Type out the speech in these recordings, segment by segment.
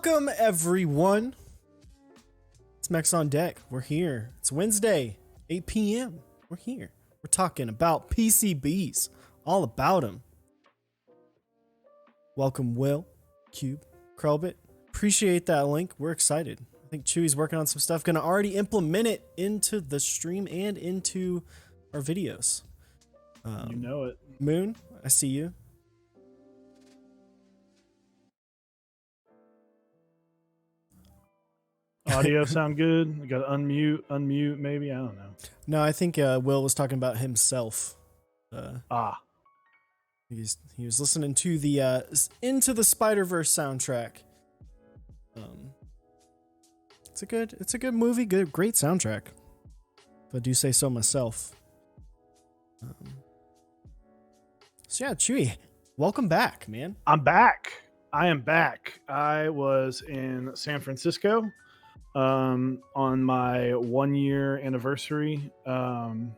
Welcome, everyone. It's Mechs on deck. We're here. It's Wednesday, 8 p.m. We're here. We're talking about PCBs, all about them. Welcome, Will, Cube, Krelbit. Appreciate that link. We're excited. I think Chewy's working on some stuff. Going to already implement it into the stream and into our videos. You know it. Moon, I see you. Audio sound good? We got to unmute maybe? I don't know. No, I think Will was talking about himself. He was listening to the Into the Spider-Verse soundtrack. It's a good movie, great soundtrack. If I do say so myself. So yeah, Chewy, welcome back, man. I'm back. I am back. I was in San Francisco on my 1-year anniversary, and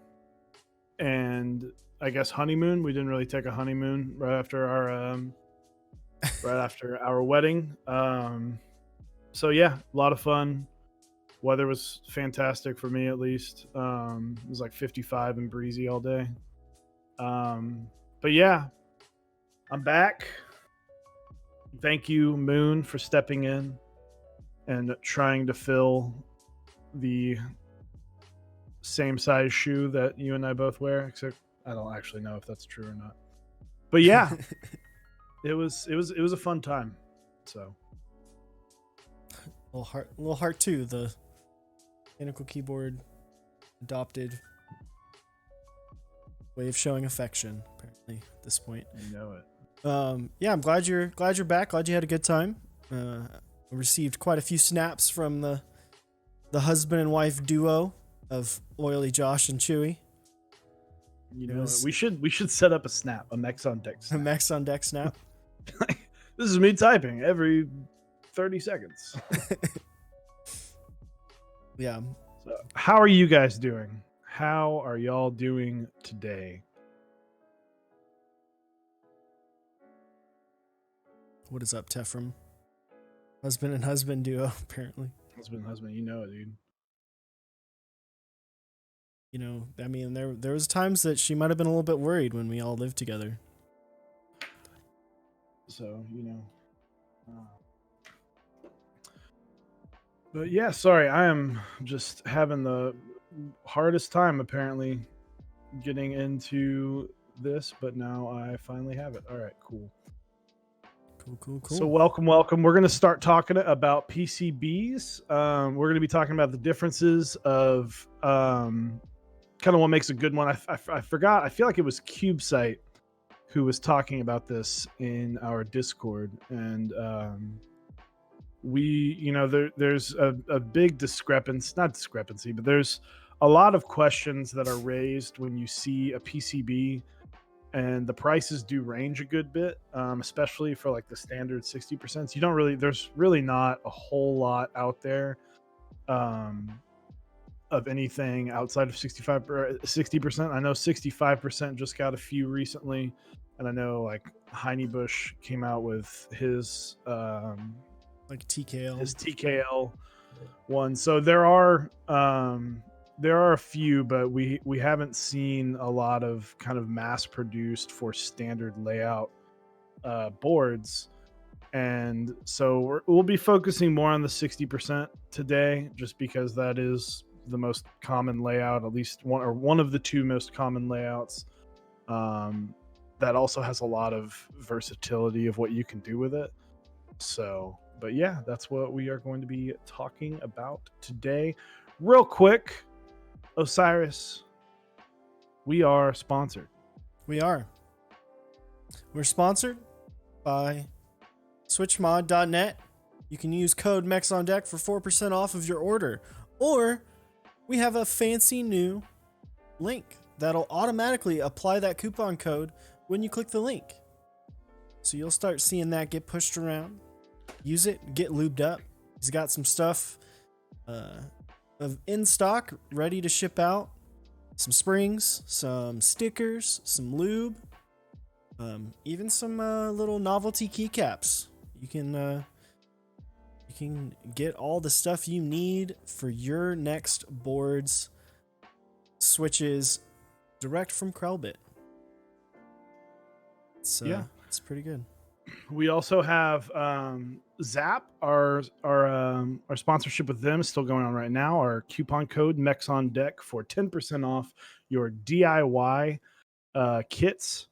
I guess honeymoon. We didn't really take a honeymoon right after our wedding. So yeah, a lot of fun. Weather was fantastic for me, at least. It was like 55 and breezy all day. But yeah, I'm back. Thank you, Moon, for stepping in and trying to fill the same size shoe that you and I both wear, except I don't actually know if that's true or not. But yeah, it was a fun time. So little heart too. The mechanical keyboard adopted way of showing affection, apparently, at this point. You know it. Yeah, I'm glad you're back. Glad you had a good time. I received quite a few snaps from the husband and wife duo of Oily Josh and Chewy. You know, we should set up a Mechs on deck snap. A Mechs on deck snap. This is me typing every 30 seconds. Yeah. So, how are you guys doing? How are y'all doing today? What is up, Tefram? Husband and husband duo, apparently. Husband, you know it, dude. You know, I mean, there was times that she might have been a little bit worried when we all lived together. So, you know. But yeah, sorry, I am just having the hardest time, apparently, getting into this, but now I finally have it. All right, cool. Cool. So welcome. We're going to start talking about PCBs. We're going to be talking about the differences of kind of what makes a good one. I forgot. I feel like it was CubeSite who was talking about this in our Discord, and there's a big discrepancy, but there's a lot of questions that are raised when you see a PCB. And the prices do range a good bit, especially for like the standard 60%. There's really not a whole lot out there of anything outside of 60%. I know 65% just got a few recently. And I know like Heinebusch came out with his like TKL. His TKL one. So there are a few, but we haven't seen a lot of kind of mass produced for standard layout boards. And so we'll be focusing more on the 60% today, just because that is the most common layout, at least one of the two most common layouts. That also has a lot of versatility of what you can do with it. So, but yeah, that's what we are going to be talking about today. Real quick, Osiris, we are sponsored. We're sponsored by switchmod.net. You can use code MECHSONDECK for 4% off of your order. Or we have a fancy new link that'll automatically apply that coupon code when you click the link. So you'll start seeing that get pushed around. Use it, get lubed up. He's got some stuff in stock, ready to ship out. Some springs, some stickers, some lube, even some little novelty keycaps. You can can get all the stuff you need for your next boards, switches, direct from Krellbit. It's pretty good. We also have Zap. Our sponsorship with them is still going on right now. Our coupon code Mechs on Deck for 10% off your DIY kits.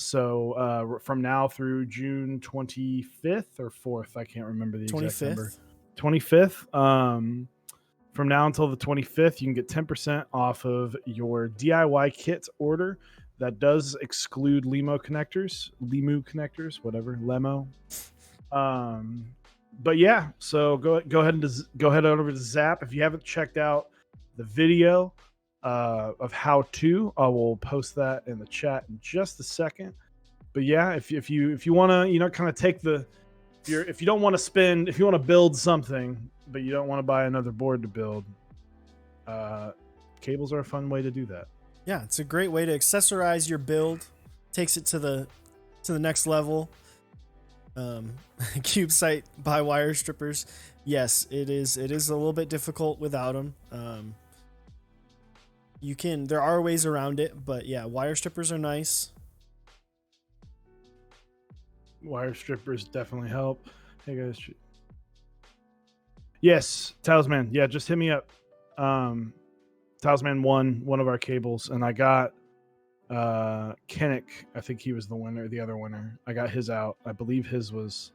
So from now through June 25th or 4th, I can't remember the exact number. 25th. From now until the 25th, you can get 10% off of your DIY kit order. That does exclude Limu connectors, whatever, Lemo. But yeah, so go ahead over to Zap. If you haven't checked out the video of how to, I will post that in the chat in just a second. But yeah, if you want to, kind of take if you don't want to spend, if you want to build something, but you don't want to buy another board to build, cables are a fun way to do that. Yeah, it's a great way to accessorize your build. Takes it to the next level. CubeSite by wire strippers. Yes, it is a little bit difficult without them. There are ways around it, but yeah, wire strippers are nice. Wire strippers definitely help. Hey guys. Yes, Talisman. Yeah, just hit me up. Talisman won one of our cables, and I got Kennick. I think he was the other winner. I got his out. I believe his was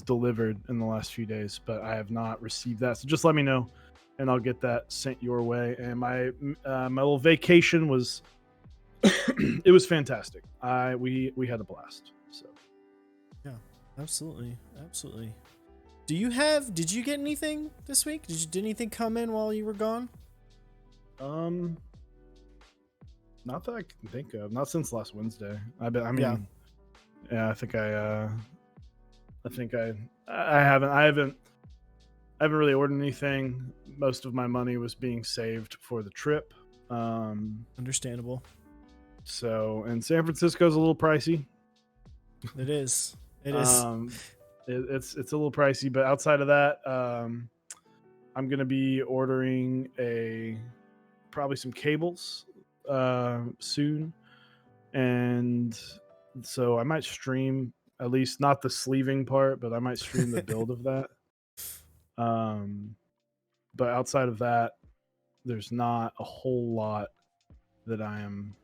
delivered in the last few days, but I have not received that. So just let me know, and I'll get that sent your way. And my little vacation was it was fantastic. We had a blast. So yeah, absolutely. Did you get anything this week? Did anything come in while you were gone? Not that I can think of. Not since last Wednesday. I haven't really ordered anything. Most of my money was being saved for the trip. Understandable. So, and San Francisco's a little pricey. It is. It is. It's a little pricey, but outside of that, I'm gonna be ordering probably some cables soon, and so I might stream, at least not the sleeving part, but I might stream the build of that. But outside of that, there's not a whole lot that I am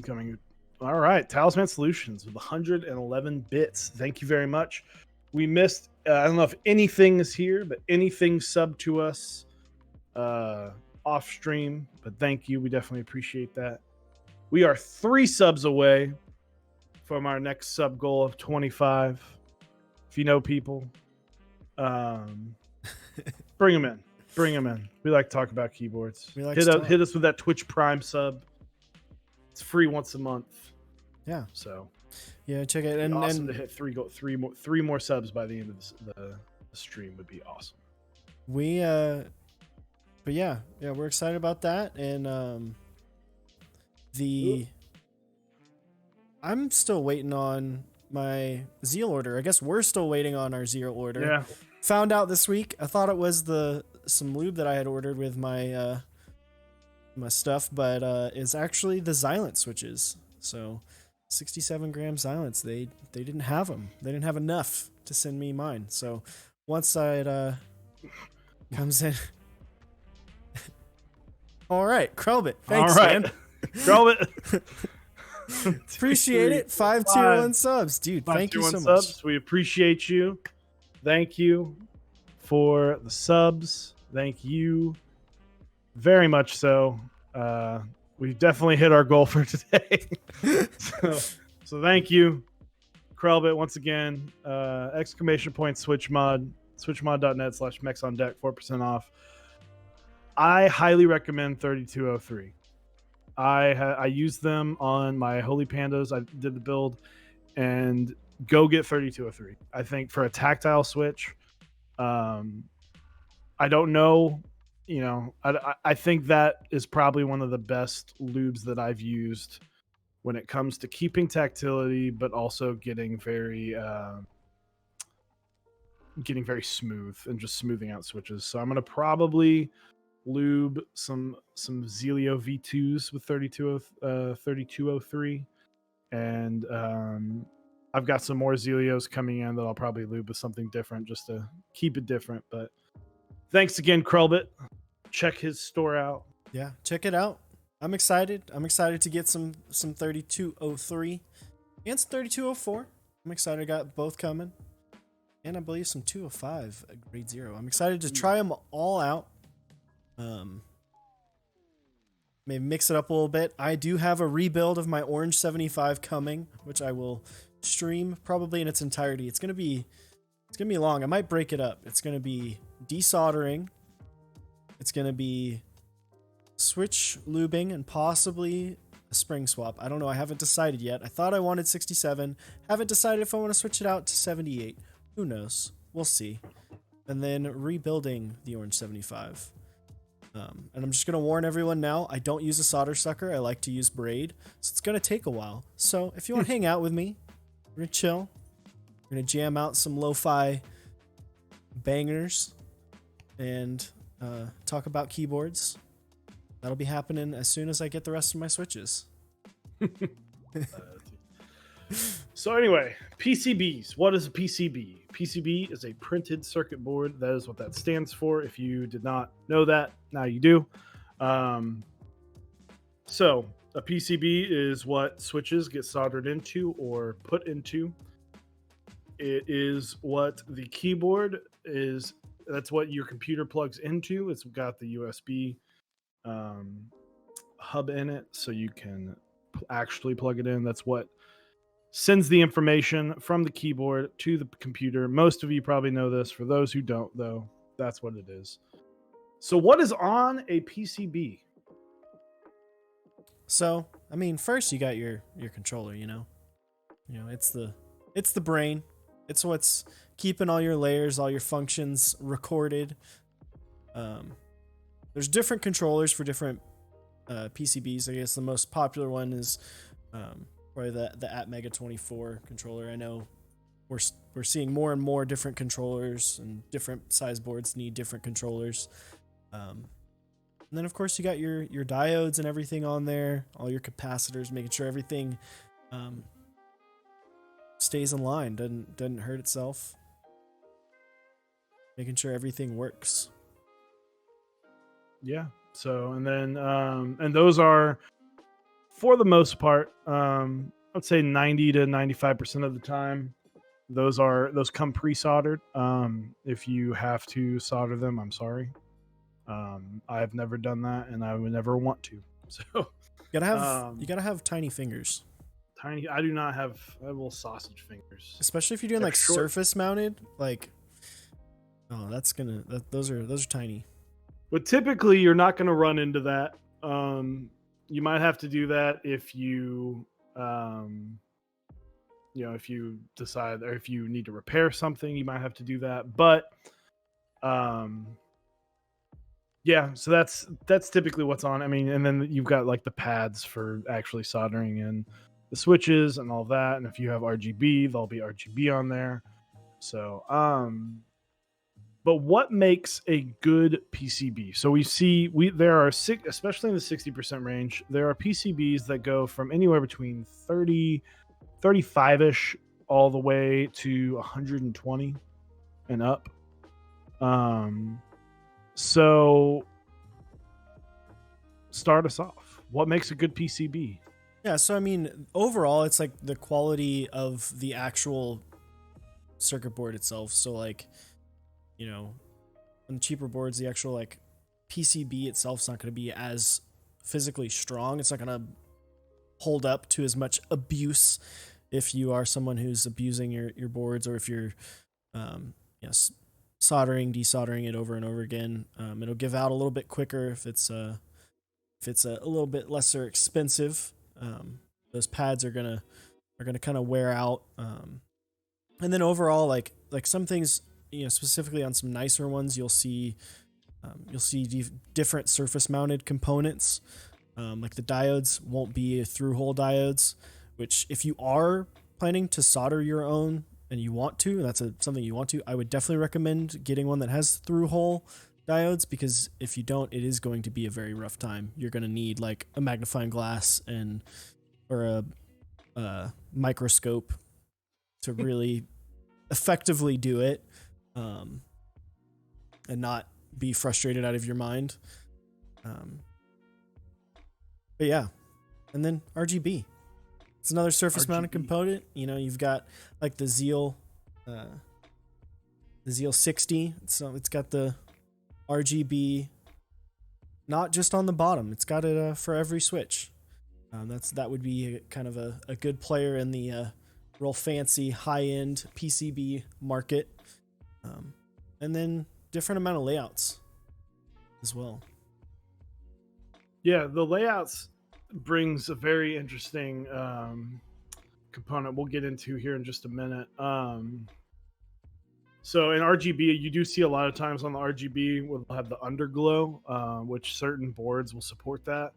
coming. All right, Talisman Solutions with 111 bits. Thank you very much. We missed, I don't know if anything is here, but anything sub to us off stream, but thank you. We definitely appreciate that. We are 3 subs away from our next sub goal of 25. If you know people, bring them in. We like to talk about keyboards. Hit us with that Twitch Prime sub. It's free once a month. Yeah. So, yeah, check it. And awesome to hit three more subs by the end of the stream would be awesome. But yeah, we're excited about that. And I'm still waiting on my Zeal order. I guess we're still waiting on our Zeal order. Yeah. Found out this week. I thought it was some lube that I had ordered with my my stuff, but it's actually the Xylent switches. So 67 gram Xylents. They didn't have them. They didn't have enough to send me mine. So once it comes in. All right, Krellbit. Thanks, man. Krellbit. Appreciate it. 521 subs, dude. Thank you so much. We appreciate you. Thank you for the subs. Thank you very much. So we've definitely hit our goal for today. so thank you, Krellbit, once again. ! SwitchMod, switchmod.net/Mechs on Deck, 4% off. I highly recommend 3203. I used them on my Holy Pandas. I did the build, and go get 3203. I think for a tactile switch, I don't know, I think that is probably one of the best lubes that I've used when it comes to keeping tactility, but also getting very smooth and just smoothing out switches. So I'm gonna probably lube some Zelio V2s with 3203, and I've got some more Zelios coming in that I'll probably lube with something different just to keep it different. But thanks again, Krelbit. Check his store out. Yeah, check it out. I'm excited. I'm excited to get some 3203 and some 3204. I'm excited. I got both coming. And I believe some 205 grade 0. I'm excited to try them all out. Maybe mix it up a little bit. I do have a rebuild of my Orange 75 coming, which I will stream probably in its entirety. It's gonna be long. I might break it up. It's gonna be desoldering. It's gonna be switch lubing and possibly a spring swap. I don't know. I haven't decided yet. I thought I wanted 67. Haven't decided if I want to switch it out to 78. Who knows? We'll see. And then rebuilding the Orange 75. And I'm just going to warn everyone now, I don't use a solder sucker. I like to use braid. So it's going to take a while. So if you want to hang out with me, we're going to chill. We're going to jam out some lo-fi bangers and talk about keyboards. That'll be happening as soon as I get the rest of my switches. So anyway, PCBs. What is a PCB? PCB is a printed circuit board. That is what that stands for. If you did not know that, now you do. So a PCB is what switches get soldered into or put into. It is what the keyboard is. That's what your computer plugs into. It's got the USB hub in it, so you can actually plug it in. That's what sends the information from the keyboard to the computer. Most of you probably know this. For those who don't, though, that's what it is. So what is on a PCB? So, I mean, first you got your controller, it's the brain. It's what's keeping all your layers, all your functions recorded. There's different controllers for different PCBs. I guess the most popular one is probably the Atmega 24 controller. I know we're seeing more and more different controllers, and different size boards need different controllers. And then of course you got your diodes and everything on there, all your capacitors, making sure everything stays in line, doesn't hurt itself, making sure everything works. Yeah. So, and then, and those are, for the most part, I'd say 90 to 95% of the time, those come pre-soldered. If you have to solder them, I'm sorry. I've never done that, and I would never want to. So, you gotta have tiny fingers. Tiny. I do not have. I have little sausage fingers. Especially if you're doing surface mounted, those are tiny. But typically, you're not going to run into that. You might have to do that if you, if you decide, or if you need to repair something, you might have to do that. But, yeah, so that's typically what's on. I mean, and then you've got like the pads for actually soldering in the switches and all that. And if you have RGB, there'll be RGB on there. So, but what makes a good PCB? So there are especially in the 60% range, there are PCBs that go from anywhere between 35-ish all the way to 120 and up. So start us off. What makes a good PCB? Yeah, so I mean, overall, it's like the quality of the actual circuit board itself. So like, on the cheaper boards, the actual like PCB itself is not going to be as physically strong. It's not going to hold up to as much abuse if you are someone who's abusing your boards, or if you're soldering, desoldering it over and over again. It'll give out a little bit quicker if it's a little bit lesser expensive. Those pads are gonna kind of wear out. And then overall, like some things, specifically on some nicer ones, you'll see different surface mounted components. Like the diodes won't be through hole diodes, which if you are planning to solder your own and you want to, and that's something you want to, I would definitely recommend getting one that has through hole diodes, because if you don't, it is going to be a very rough time. You're going to need like a magnifying glass or a microscope to really effectively do it, and not be frustrated out of your mind. But yeah, and then RGB. It's another surface mounted component. You know, you've got like the Zeal 60. So it's got the RGB not just on the bottom. It's got it for every switch. That would be kind of a good player in the real fancy high end PCB market. And then different amount of layouts as well. Yeah, the layouts brings a very interesting component we'll get into here in just a minute. So in RGB, you do see a lot of times on the RGB we'll have the underglow, which certain boards will support that.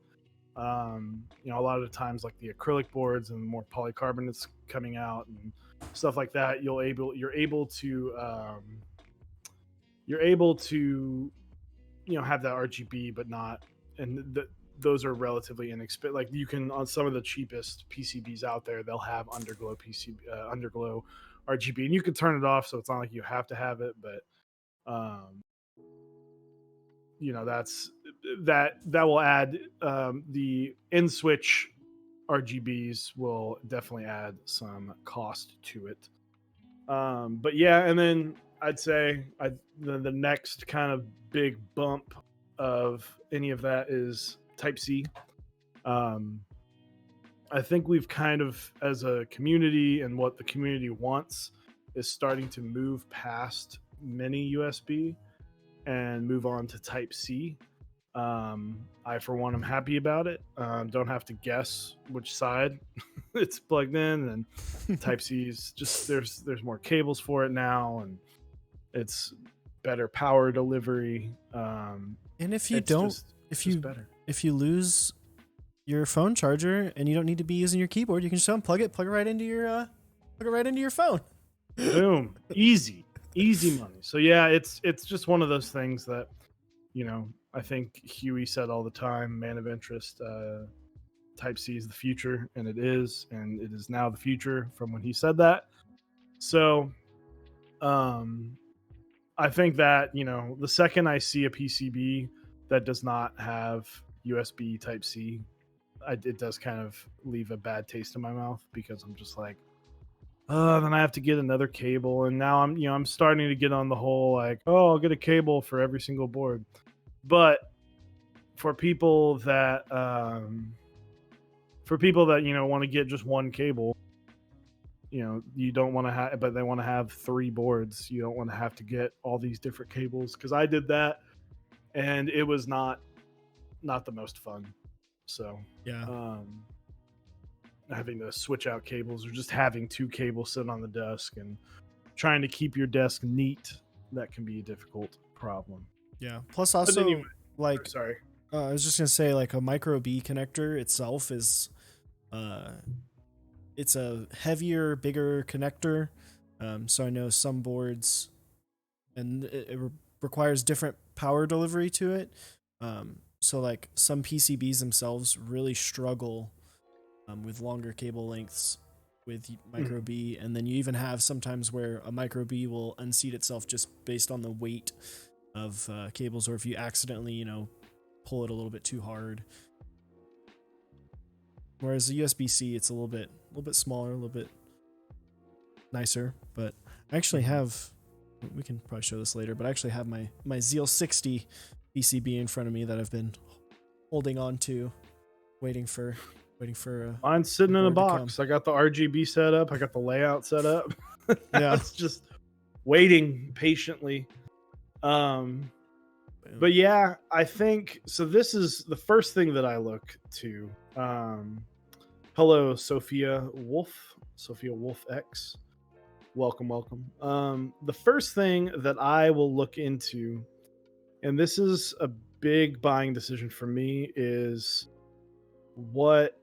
You know, a lot of the times like the acrylic boards and more polycarbonates coming out and stuff like that, you're able to you know, have that RGB, but not, and those are relatively inexpensive. Like you can, on some of the cheapest PCBs out there, they'll have underglow underglow RGB, and you can turn it off, so it's not like you have to have it. But you know, that will add the in switch RGBs will definitely add some cost to it. But yeah, and then I'd say the next kind of big bump of any of that is Type C. I think we've kind of, as a community and what the community wants, is starting to move past mini USB and move on to Type C. I, for one, am happy about it. Don't have to guess which side it's plugged in, and Type C is just there's more cables for it now, and it's better power delivery. And if you lose your phone charger and you don't need to be using your keyboard, you can just unplug it, plug it right into your phone. Boom, easy money. So yeah, it's just one of those things that, you know, I think Huey said all the time, man of interest, Type C is the future, and it is now the future from when he said that. So I think that, you know, the second I see a PCB that does not have USB Type C, it does kind of leave a bad taste in my mouth, because I'm just like, then I have to get another cable, and now I'm starting to get on the whole like, oh, I'll get a cable for every single board. But for people that you know, want to get just one cable, you know, you don't want to have, but they want to have 3 boards. You don't want to have to get all these different cables, because I did that, and it was not the most fun. So yeah, having to switch out cables, or just having 2 cables sitting on the desk and trying to keep your desk neat, that can be a difficult problem. Yeah. Plus, also, anyway, like, sorry, I was just gonna say, like, a micro B connector itself is, it's a heavier, bigger connector. So I know some boards, and it requires different power delivery to it. So like some PCBs themselves really struggle with longer cable lengths with micro B, and then you even have sometimes where a micro B will unseat itself just based on the weight of cables, or if you accidentally, you know, pull it a little bit too hard. Whereas the USB-C, it's a little bit smaller, a little bit nicer. But I actually have, we can probably show this later, but I actually have my Zeal 60 PCB in front of me that I've been holding on to, waiting for. Mine's sitting in a box. I got the RGB set up. I got the layout set up. Yeah, it's just waiting patiently. But yeah, I think so. This is the first thing that I look to. Hello, Sophia Wolf X. Welcome. The first thing that I will look into, and this is a big buying decision for me, is what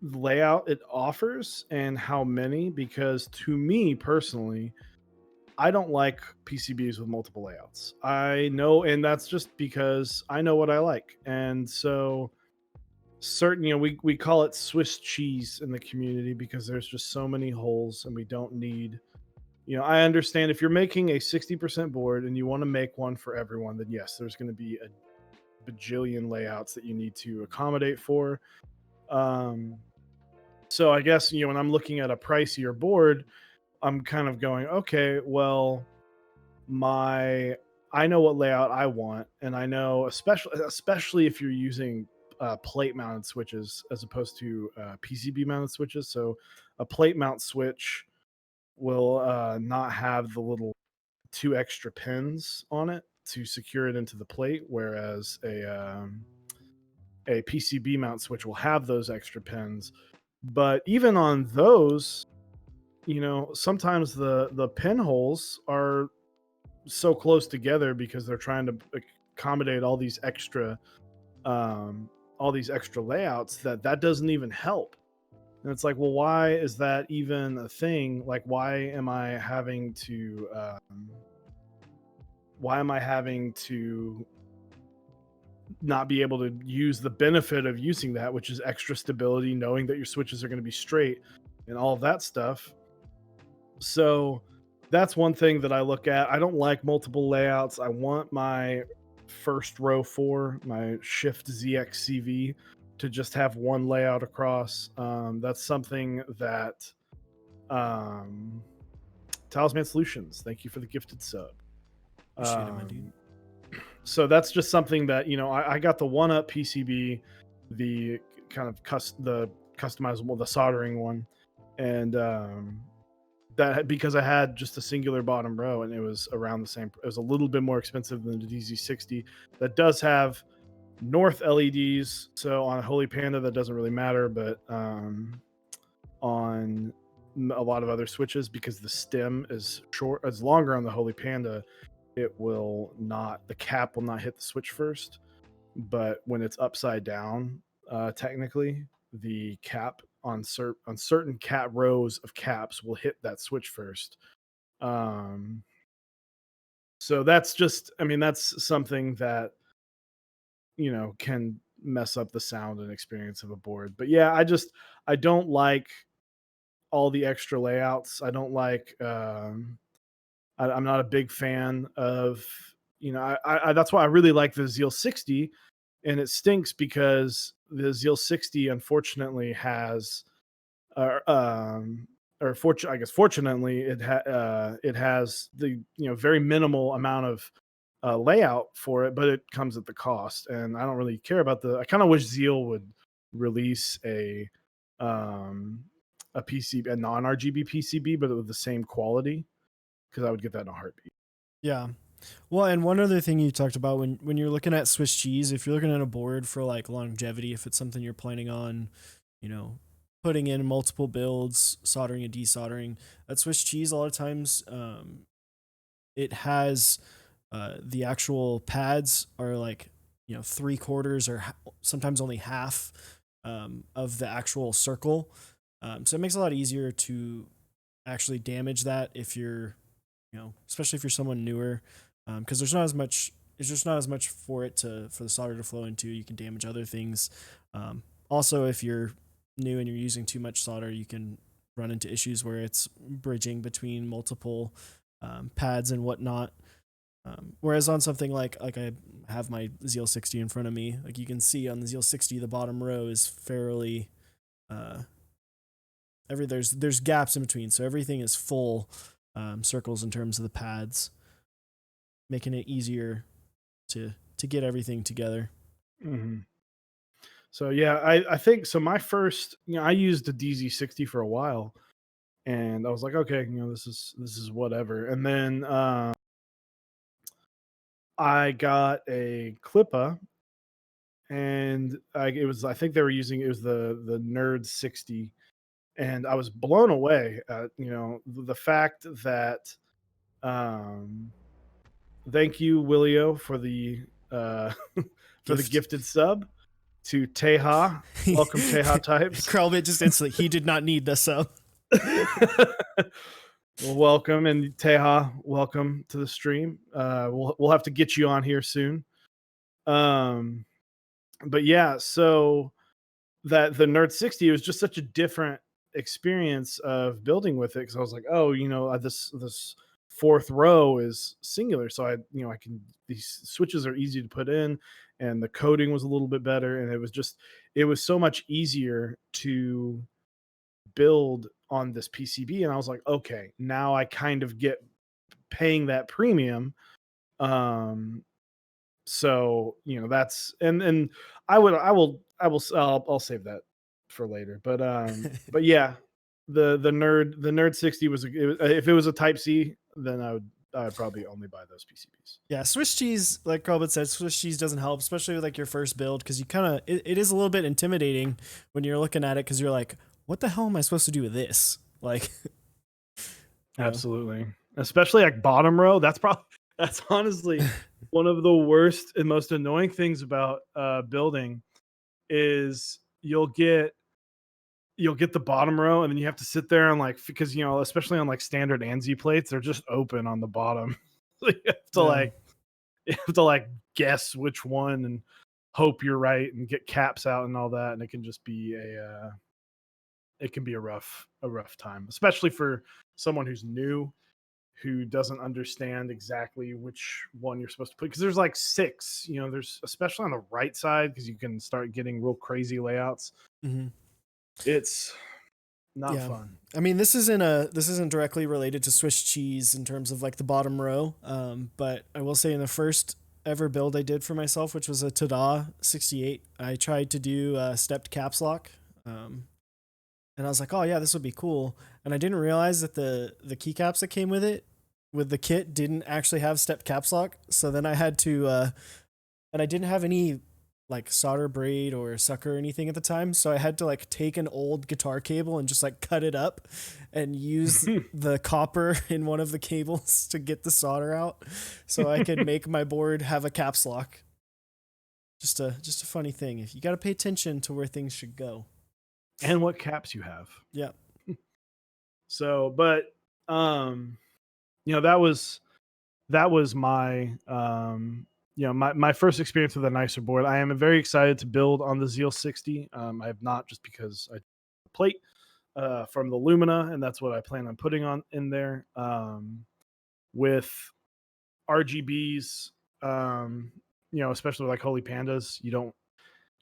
layout it offers and how many, because to me personally, I don't like PCBs with multiple layouts. I know, and that's just because I know what I like. And so certain, we call it Swiss cheese in the community because there's just so many holes and we don't need, I understand if you're making a 60% board and you want to make one for everyone, then yes, there's going to be a bajillion layouts that you need to accommodate for. Um, so I guess, when I'm looking at a pricier board, I'm kind of going, okay, well, my I know what layout I want, and I know, especially if you're using plate mounted switches as opposed to PCB mounted switches. So a plate mount switch will not have the little two extra pins on it to secure it into the plate, whereas a PCB mount switch will have those extra pins. But even on those, sometimes the pinholes are so close together because they're trying to accommodate all these extra layouts that doesn't even help. And it's like, well, why is that even a thing? Like, why am I having to not be able to use the benefit of using that, which is extra stability, knowing that your switches are going to be straight and all of that stuff. So that's one thing that I look at. I don't like multiple layouts. I want my first row 4, my Shift ZXCV, to just have one layout across. That's something that um, Talisman Solutions, thank you for the gifted sub. Appreciate it, my dude. Um, so that's just something that, I got the one up PCB, the kind of the customizable, the soldering one, and that because I had just a singular bottom row and it was around the same. It was a little bit more expensive than the DZ60. That does have north LEDs, so on Holy Panda that doesn't really matter, but on a lot of other switches, because the stem is longer on the Holy Panda, the cap will not hit the switch first. But when it's upside down, technically, the cap on certain cat rows of caps will hit that switch first. Um, so that's just, I mean, that's something that can mess up the sound and experience of a board. But yeah, I don't like all the extra layouts. I don't like. I'm not a big fan of. That's why I really like the Zeal 60, and it stinks because the Zeal 60 unfortunately has, I guess fortunately, it has the very minimal amount of layout for it, but it comes at the cost, and I don't really care about I kind of wish Zeal would release um, a non RGB PCB, but with the same quality, because I would get that in a heartbeat. Yeah. Well, and one other thing you talked about when you're looking at Swiss cheese, if you're looking at a board for like longevity, if it's something you're planning on, you know, putting in multiple builds, soldering and desoldering, that Swiss cheese a lot of times it has the actual pads are like 3/4 or sometimes only half of the actual circle. So it makes it a lot easier to actually damage that if you're especially if you're someone newer, because there's not as much. It's just not as much for the solder to flow into. You can damage other things. Also, if you're new and you're using too much solder, you can run into issues where it's bridging between multiple pads and whatnot. Whereas on something like I have my Zeal 60 in front of me, like you can see on the Zeal 60, the bottom row is fairly uh, there's gaps in between, so everything is full circles in terms of the pads, making it easier to get everything together. Mm-hmm. So yeah, I think so. My first, I used a DZ60 for a while, and I was like, okay, this is whatever. And then I got a Clippa, and I think they were using, it was the Nerd 60, and I was blown away at the fact that um thank you Willio for the uh for the Gift. gifted sub, to Teha. Welcome, Teha types. Krelbit just instantly, he did not need the sub. Well, welcome, and Teha, welcome to the stream. We'll have to get you on here soon. But yeah, so that the Nerd 60 was just such a different experience of building with it, because I was like, oh, this fourth row is singular, so I can, these switches are easy to put in, and the coding was a little bit better, and it was so much easier to build on this PCB, and I was like, okay, now I kind of get paying that premium. So that's, and I'll save that for later. But yeah, the nerd 60 if it was a Type C, then I would probably only buy those PCBs. Yeah, Swiss cheese, like Robert said, Swiss cheese doesn't help, especially with like your first build, because you kind of it is a little bit intimidating when you're looking at it, because you're like, what the hell am I supposed to do with this? Like, absolutely, especially like bottom row. That's honestly one of the worst and most annoying things about building is you'll get the bottom row, and then you have to sit there and like, because especially on like standard ANSI plates, they're just open on the bottom. So you have to like guess which one and hope you're right and get caps out and all that, and it can just be a rough time, especially for someone who's new, who doesn't understand exactly which one you're supposed to put, because there's like 6, there's, especially on the right side, because you can start getting real crazy layouts. mm-hmm. It's not fun. I mean, this isn't directly related to Swiss cheese in terms of like the bottom row, but I will say in the first ever build I did for myself, which was a Tada 68, I tried to do stepped caps lock, and I was like, oh yeah, this would be cool, and I didn't realize that the keycaps that came with it, with the kit, didn't actually have stepped caps lock. So then I had to, and I didn't have any like solder braid or sucker or anything at the time, so I had to like take an old guitar cable and just like cut it up and use the copper in one of the cables to get the solder out, so I could make my board have a caps lock. Just a funny thing. If you got to pay attention to where things should go and what caps you have. Yeah. So, but that was my my first experience with a nicer board. I am very excited to build on the Zeal 60. I have not, just because I plate from the Lumina, and that's what I plan on putting on in there. With RGBs, especially like Holy Pandas,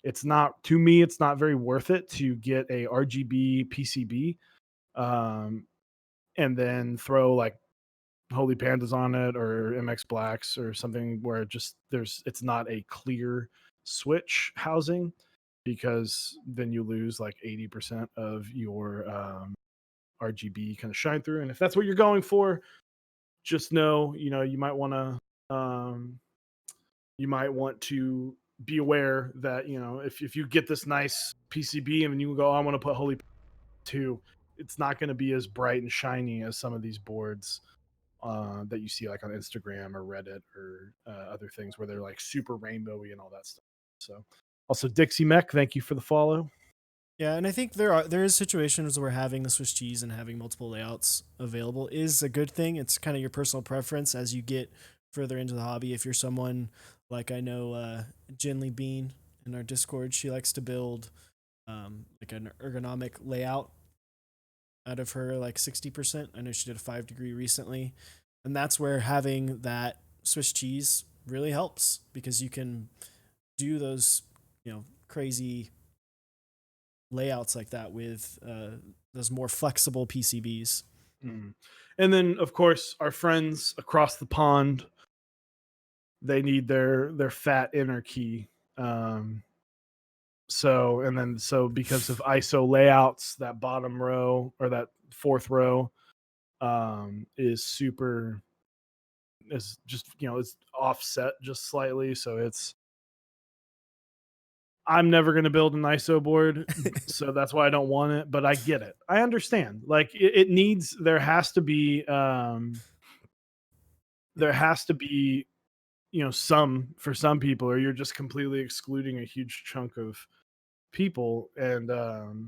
it's not very worth it to get a RGB PCB, and then throw like Holy Pandas on it or MX Blacks or something where it's not a clear switch housing, because then you lose like 80% of your RGB kind of shine through. And if that's what you're going for, just know, you might want to be aware that, if you get this nice PCB and then you go, oh, I want to put Holy 2, it's not going to be as bright and shiny as some of these boards that you see like on Instagram or Reddit or other things, where they're like super rainbowy and all that stuff. So also, Dixie Mech, thank you for the follow. Yeah, and I think there is situations where having the Swiss cheese and having multiple layouts available is a good thing. It's kind of your personal preference as you get further into the hobby. If you're someone like, I know Jinly Bean in our Discord, she likes to build like an ergonomic layout out of her like 60%. I know she did a 5-degree recently, and that's where having that Swiss cheese really helps, because you can do those crazy layouts like that with those more flexible PCBs. And then of course our friends across the pond, they need their fat inner key. So because of ISO layouts, that bottom row or that fourth row is just it's offset just slightly, so I'm never going to build an ISO board, so that's why I don't want it. But I get it. I understand. Like there has to be for some people, or you're just completely excluding a huge chunk of people. And the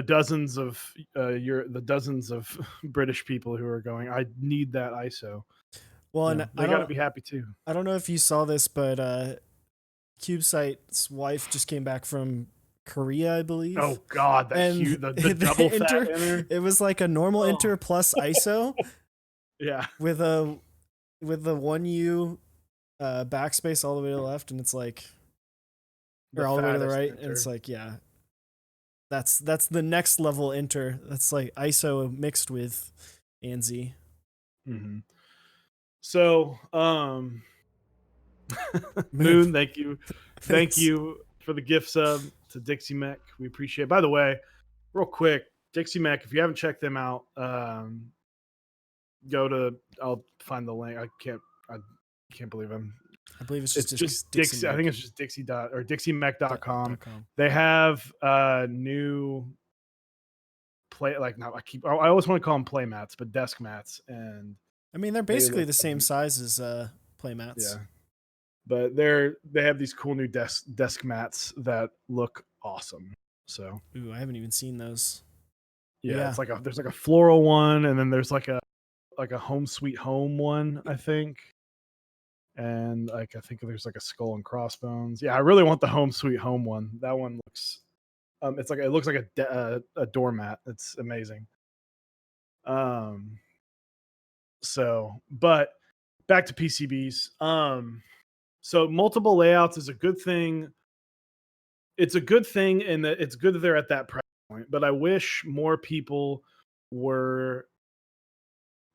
dozens of British people who are going, I need that ISO. Well, and They got to be happy too. I don't know if you saw this, but CubeSite's wife just came back from Korea, I believe. Oh God, that And huge, the double fat enter, enter. it was like a normal enter plus ISO Yeah, with the 1U backspace all the way to the left, and it's like, or all the way to the right, enter. and it's like, yeah, that's the next level enter. That's like ISO mixed with ANZ. Mm-hmm. So, Moon, thank you for the gift sub to Dixie Mech. We appreciate it. By the way, real quick, Dixie Mech, if you haven't checked them out, I'll find the link. I can't believe I believe it's just Dixie. I think it's just DixieMech.com. They have new play, like, not I always want to call them play mats, but desk mats. And I mean, they're basically the same size as play mats. Yeah, but they have these cool new desk mats that look awesome. So Ooh, I haven't even seen those. yeah, it's like there's like a floral one, and then there's like a home sweet home one, I think. And like I think there's like a skull and crossbones. Yeah, I really want the home sweet home one. That one looks it looks like a doormat. It's amazing. So, but back to PCBs. So multiple layouts is a good thing. It's a good thing in that it's good that they're at that price point, but I wish more people were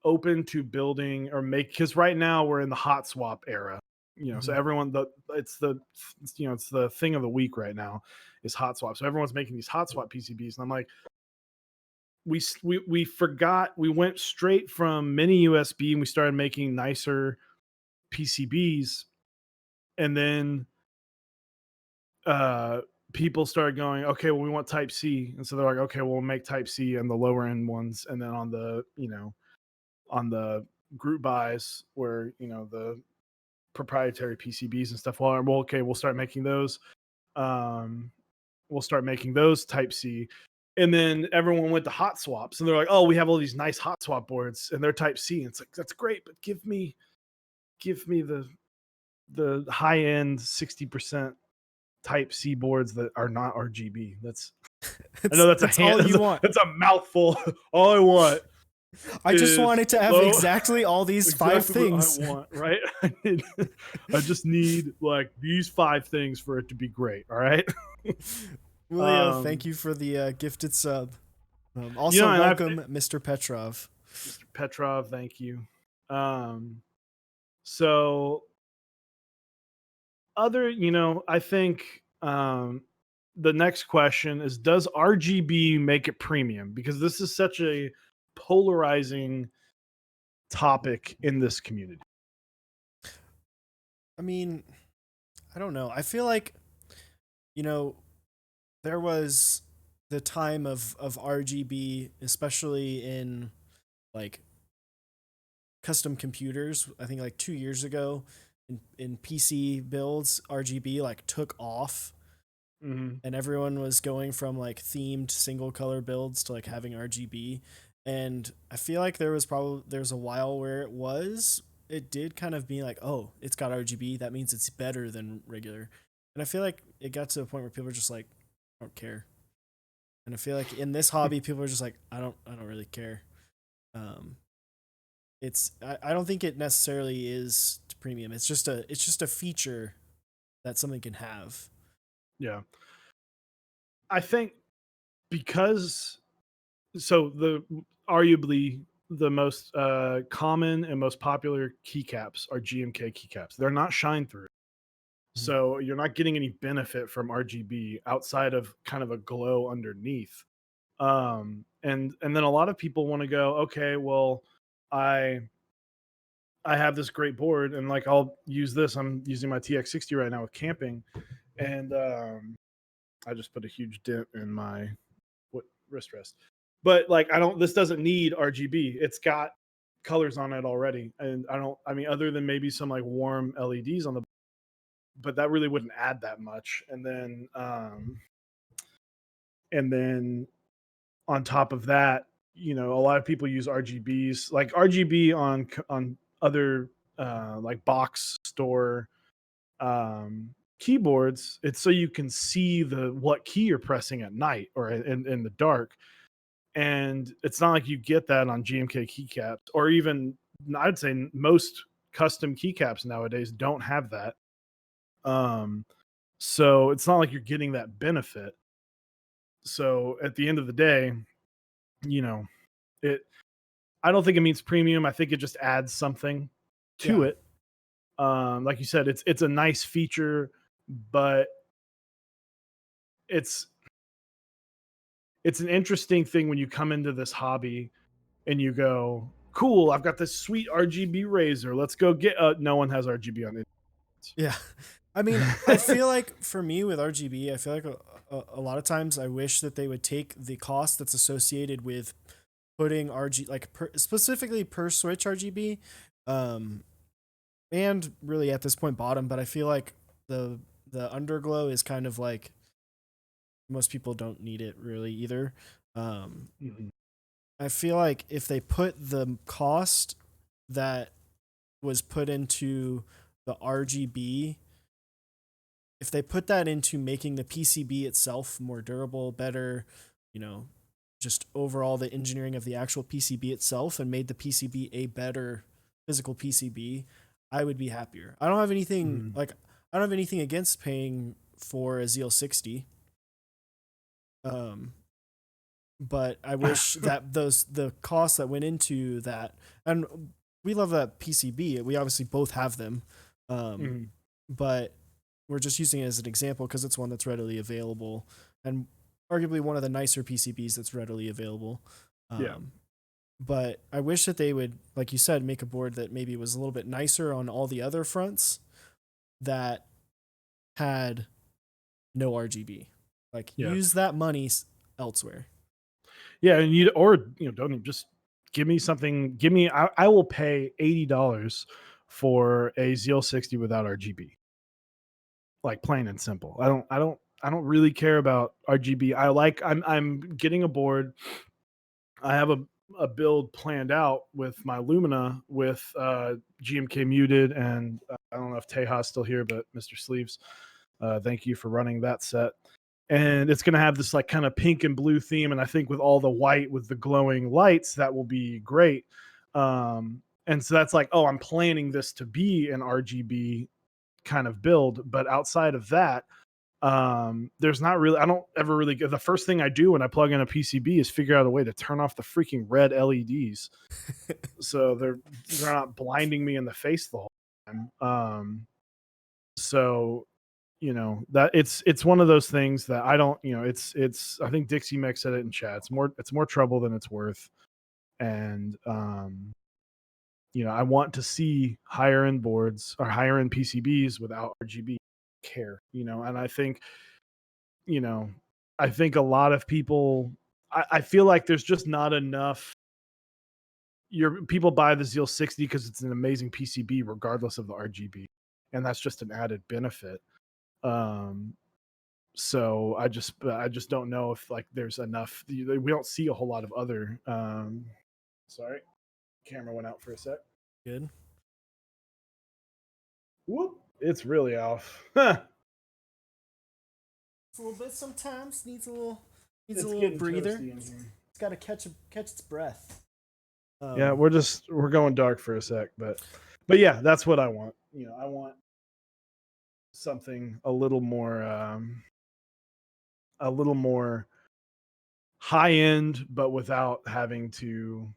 open to building or because right now we're in the hot swap era. So everyone, it's the thing of the week right now is hot swap. So everyone's making these hot swap PCBs, and I'm like, we forgot, we went straight from mini USB and we started making nicer PCBs, and then people started going, okay, well, we want Type C, and so they're like, okay, we'll make Type C and the lower end ones, and then on the group buys where the proprietary PCBs and stuff. Well, okay, we'll start making those. We'll start making those Type C. And then everyone went to hot swaps, and they're like, oh, we have all these nice hot swap boards and they're Type C. And it's like, that's great, but give me the high end 60% Type C boards that are not RGB. I know that's all you want. That's a mouthful. All I want. I just wanted to have exactly all these 5 things. I want, right? I just need like these 5 things for it to be great. All right. William, thank you for the gifted sub. Also, welcome, Mr. Petrov. Mr. Petrov, thank you. So I think the next question is, does RGB make it premium? Because this is such a polarizing topic in this community. I mean, I don't know. I feel like, there was the time of RGB, especially in like custom computers. I think like 2 years ago in PC builds, RGB like took off. And everyone was going from like themed single color builds to like having RGB. And I feel like there was a while where it did kind of be like, oh, it's got RGB, that means it's better than regular. And I feel like it got to a point where people were just like, I don't care. And I feel like in this hobby, people are just like, I don't really care. I don't think it necessarily is premium. It's just a feature that something can have. Yeah. I think because arguably the most common and most popular keycaps are GMK keycaps. They're not shine through. So you're not getting any benefit from RGB outside of kind of a glow underneath. And then a lot of people want to go, okay, well, I have this great board, and like I'll use this. I'm using my TX60 right now with camping, and I just put a huge dent in my wrist rest. But like this doesn't need RGB. It's got colors on it already, and I mean, other than maybe some like warm LEDs on the, but that really wouldn't add that much. And then on top of that, a lot of people use RGBs, like RGB on other like box store keyboards. It's so you can see what key you're pressing at night or in the dark. And it's not like you get that on GMK keycaps, or even I'd say most custom keycaps nowadays don't have that. So it's not like you're getting that benefit. So at the end of the day, you know, it I don't think it means premium. I think it just adds something to Yeah. it. Like you said, it's a nice feature, but it's it's an interesting thing when you come into this hobby and you go, "Cool, I've got this sweet RGB razor. Let's go get." No one has RGB on it. Yeah. I mean, I feel like for me with RGB, I feel like a lot of times I wish that they would take the cost that's associated with putting specifically per switch RGB, um, and really at this point bottom. But I feel like the underglow is kind of like most people don't need it really either. Um, Mhm. I feel like if they put the cost that was put into the RGB, if they put that into making the PCB itself more durable, better, you know, just overall the engineering of the actual PCB itself, and made the PCB a better physical PCB, I would be happier. Mhm. I don't have anything against paying for a Zeal 60. Um, but I wish that the costs that went into that, and we love that PCB. We obviously both have them, um, Mhm. but we're just using it as an example because it's one that's readily available and arguably one of the nicer PCBs that's readily available. Yeah. Um, but I wish that they would, like you said, make a board that maybe was a little bit nicer on all the other fronts that had no RGB. Like Yeah. use that money elsewhere. Yeah, and don't even just give me something. I will pay $80 for a Zeal 60 without RGB. Like plain and simple. I don't really care about RGB. I'm getting a board. I have a build planned out with my Lumina with GMK muted, and I don't know if Teja's still here, but Mr. Sleeves, thank you for running that set. And it's going to have this like kind of pink and blue theme, and I think with all the white with the glowing lights, that will be great. And so that's like, oh, I'm planning this to be an RGB kind of build, but outside of that, there's not really, I don't ever really get, the first thing I do when I plug in a PCB is figure out a way to turn off the freaking red LEDs so they're not blinding me in the face the whole time. So that it's one of those things that I don't, it's I think Dixie Mech said it in chat. It's more trouble than it's worth. And I want to see higher end boards or higher end PCBs without RGB care, and you know, I think a lot of people, I feel like there's just not enough. People buy the Zeal 60 because it's an amazing PCB, regardless of the RGB, and that's just an added benefit. Um, so I just don't know if like there's enough. We don't see a whole lot of other. Sorry, camera went out for a sec. Good. Whoop, it's really off. It's a little bit sometimes needs a It's little getting breather. toasty in here. It's got to catch its breath. Yeah, Um, we're going dark for a sec, but yeah, that's what I want. I want something a little more high end, but without having to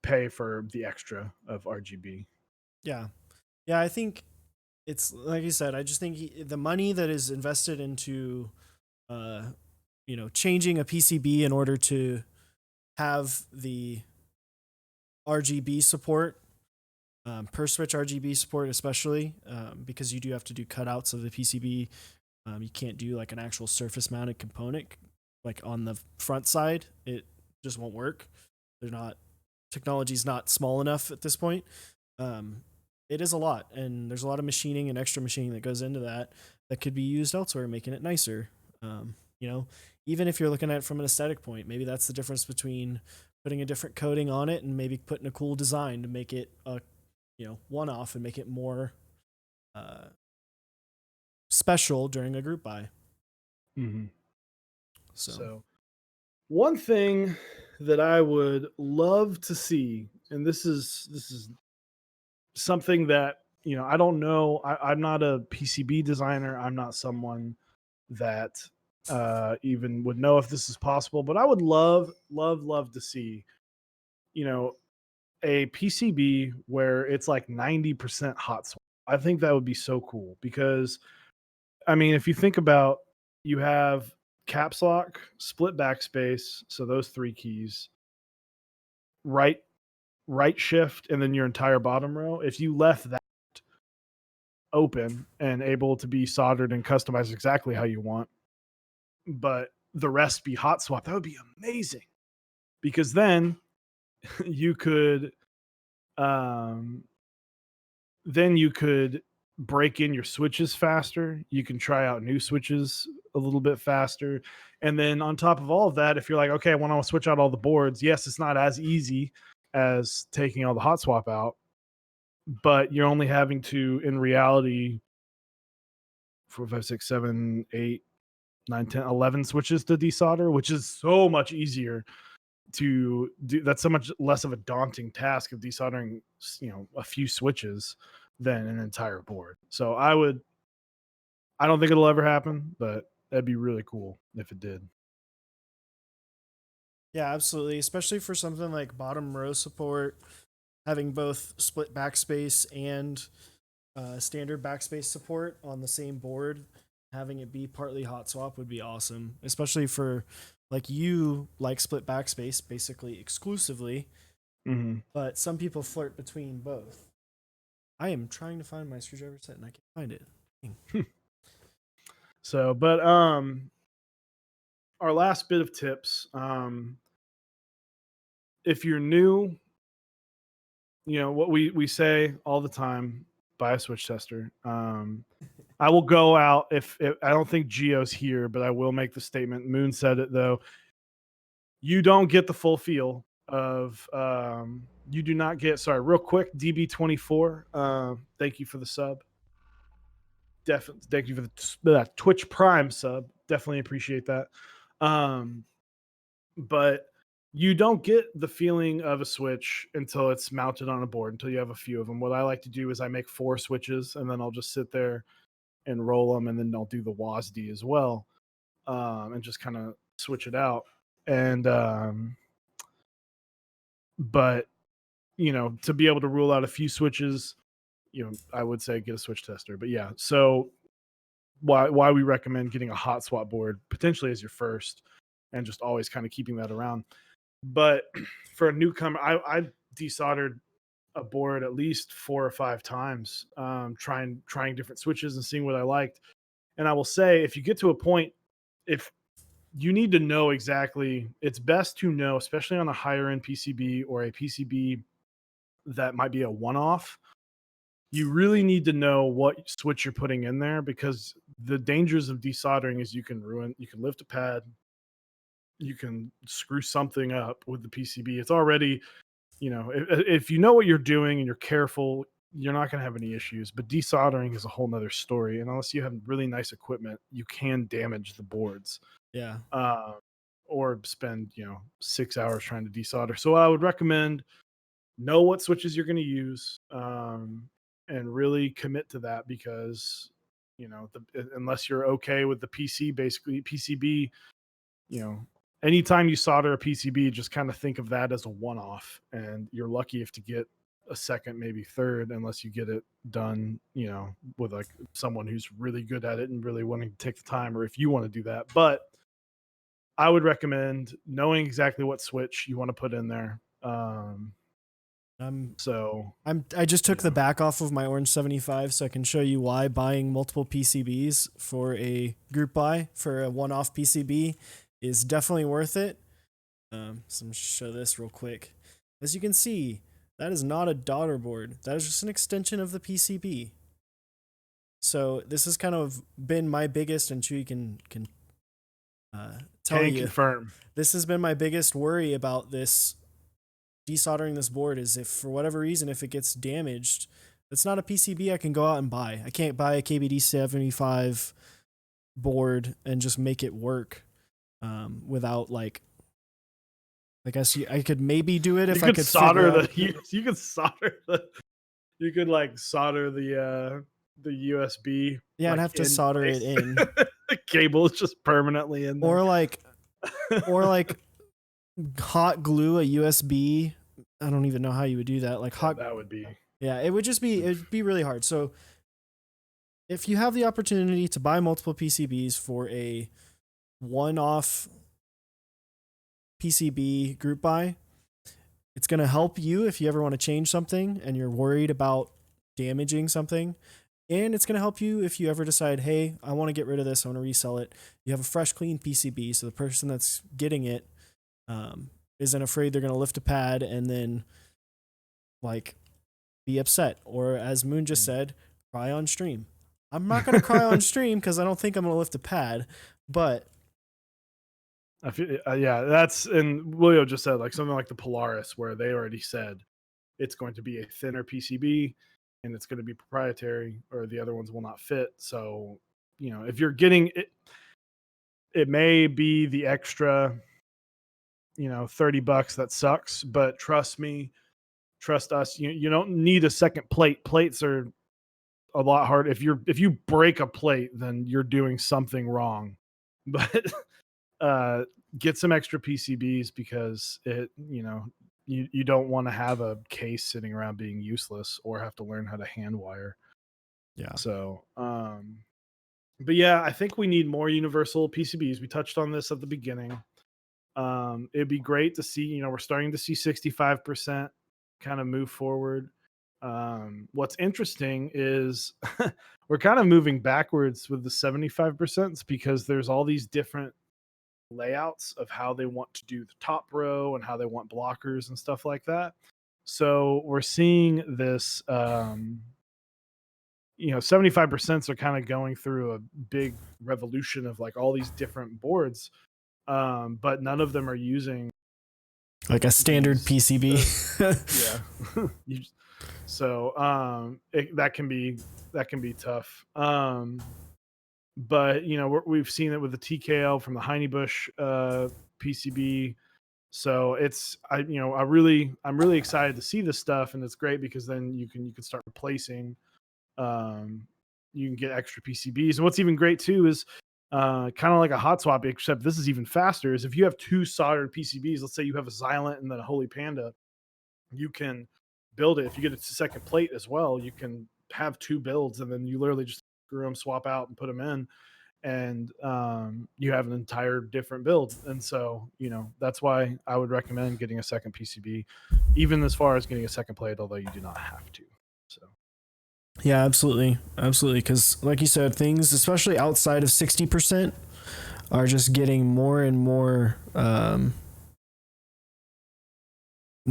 pay for the extra of RGB. yeah, yeah. I think it's like you said. I just think the money that is invested into, uh, changing a PCB in order to have the RGB support, per switch RGB support, especially because you do have to do cutouts of the PCB. You can't do like an actual surface mounted component like on the front side. It just won't work. They're not. technology's not small enough at this point. Um, it is a lot, and there's a lot of machining and extra machining that goes into that could be used elsewhere, making it nicer. You know, even if you're looking at it from an aesthetic point, maybe that's the difference between putting a different coating on it and maybe putting a cool design to make it a one off and make it more uh, special during a group buy. Mm-hmm. So, So, one thing that I would love to see, and this is something that I don't know. I'm not a PCB designer. I'm not someone that even would know if this is possible. But I would love to see you know a PCB where it's like 90% hot swap. I think that would be so cool because I mean, if you think about, you have caps lock, split backspace, so those three keys, right right shift, and then your entire bottom row. If you left that open and able to be soldered and customized exactly how you want, but the rest be hot swap, that would be amazing. Because then you could um then you could break in your switches faster. You can try out new switches a little bit faster. And then on top of all of that, if you're like, okay, I want to switch out all the boards, yes, it's not as easy as taking all the hot swap out, but you're only having to, in reality, 4, 5, 6, 7, 8, 9, 10, 11 switches to desolder, which is so much easier to do. That's so much less of a daunting task of desoldering, a few switches than an entire board. So I don't think it'll ever happen, but that'd be really cool if it did. yeah, absolutely. Especially for something like bottom row support, having both split backspace and standard backspace support on the same board, having it be partly hot swap would be awesome. Especially for like you like split backspace basically exclusively, Hmm. but some people flirt between both. I am trying to find my screwdriver set and I can't find it. So, but our last bit of tips, if you're new, what we say all the time: buy a switch tester. I will go out if I don't think Geo's here, but I will make the statement. Moon said it though. You don't get the full feel of you do not get, sorry, real quick, DB24, thank you for the sub. Definitely thank you for the Twitch Prime sub. Definitely appreciate that. um but you don't get the feeling of a switch until it's mounted on a board, until you have a few of them. What I like to do is I make 4 switches and then I'll just sit there and roll them, and then I'll do the WASD as well, and just kind of switch it out. And but to be able to rule out a few switches, I would say get a switch tester. But yeah, so why we recommend getting a hot swap board potentially as your first, and just always kind of keeping that around. But for a newcomer, I desoldered a board at least 4 or 5 times, trying different switches and seeing what I liked. And I will say, if you get to a point, if you need to know exactly, it's best to know, especially on a higher end PCB or a PCB that might be a one off. You really need to know what switch you're putting in there, because the dangers of desoldering is you can lift a pad, you can screw something up with the PCB. It's already, if you know what you're doing and you're careful, you're not going to have any issues. But desoldering is a whole nother story. And unless you have really nice equipment, you can damage the boards, Yeah. uh, or spend, 6 hours trying to desolder. So I would recommend know what switches you're going to use, and really commit to that, because unless you're okay with the basically PCB, you know anytime you solder a PCB, just kind of think of that as a one-off, and you're lucky if to get a second, maybe third, unless you get it done, with like someone who's really good at it and really wanting to take the time, or if you want to do that. But I would recommend knowing exactly what switch you want to put in there. I'm So I just took the yeah. back off of my Orange 75 so I can show you why buying multiple PCBs for a group buy for a one-off PCB is definitely worth it. So I'm gonna show this real quick. As you can see, that is not a daughter board. That is just an extension of the PCB. So this has kind of been my biggest, and Chewy can tell Can you, confirm. this has been my biggest worry about this desoldering this board is if for whatever reason, if it gets damaged, it's not a PCB I can go out and buy. I can't buy a KBD 75 board and just make it work without like I guess I could maybe do it if I could solder figure out. you could solder the you could like solder the USB Yeah, I'd like have to in solder place. it in, The cable is just permanently in there. or like hot glue a USB. I don't even know how you would do that. Like hot. That would be. Yeah, it'd be really hard. So if you have the opportunity to buy multiple PCBs for a one-off PCB group buy, it's going to help you if you ever want to change something and you're worried about damaging something. And it's going to help you if you ever decide, hey, I want to get rid of this, I want to resell it. You have a fresh, clean PCB, so the person that's getting it isn't afraid they're going to lift a pad and then like be upset. Or as Moon just said, cry on stream. I'm not going to cry on stream because I don't think I'm going to lift a pad, but I feel, yeah, that's, and William just said like something like the Polaris, where they already said it's going to be a thinner PCB and it's going to be proprietary, or the other ones will not fit. So, you know, if you're getting it, it may be the extra, you know, $30 that sucks, but trust me, trust us, you don't need a second plate. Plates are a lot hard. If you break a plate, then you're doing something wrong. But get some extra PCBs, because you don't want to have a case sitting around being useless or have to learn how to hand wire. yeah. So but yeah, I think we need more universal PCBs. We touched on this at the beginning. It'd be great to see, we're starting to see 65% kind of move forward. What's interesting is we're kind of moving backwards with the 75%, because there's all these different layouts of how they want to do the top row and how they want blockers and stuff like that. So we're seeing this 75% are kind of going through a big revolution of like all these different boards, but none of them are using Like a standard PCB. yeah. So that can be tough. But we've seen it with the TKL from the Heinebusch PCB. So I'm really excited to see this stuff, and it's great because then you can start replacing. You can get extra PCBs, and what's even great too is kind of like a hot swap, except this is even faster. Is if you have two soldered PCBs, let's say you have a Xylent and then a Holy Panda, you can build it. If you get a second plate as well, you can have two builds, and then you literally just screw them, swap out, and put them in, and you have an entire different build. And so that's why I would recommend getting a second PCB, even as far as getting a second plate, although you do not have to. So Yeah, absolutely. Because like you said, things, especially outside of 60%, are just getting more and more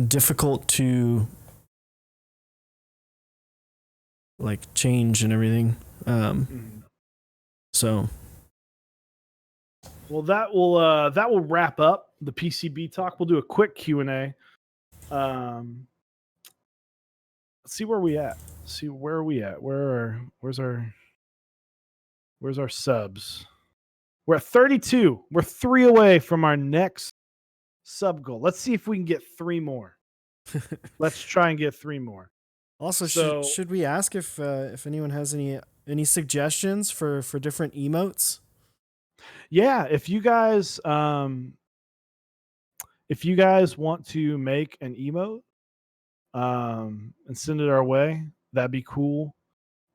difficult to like change and everything. So well, that will wrap up the PCB talk. We'll do a quick Q&A. Let's see where we at. Where are we at? Where's our subs? We're at 32. We're 3 away from our next sub goal. Let's see if we can get 3 more. Let's try and get 3 more. Also, should we ask if anyone has any suggestions for different emotes? Yeah, if you guys want to make an emote and send it our way, that'd be cool.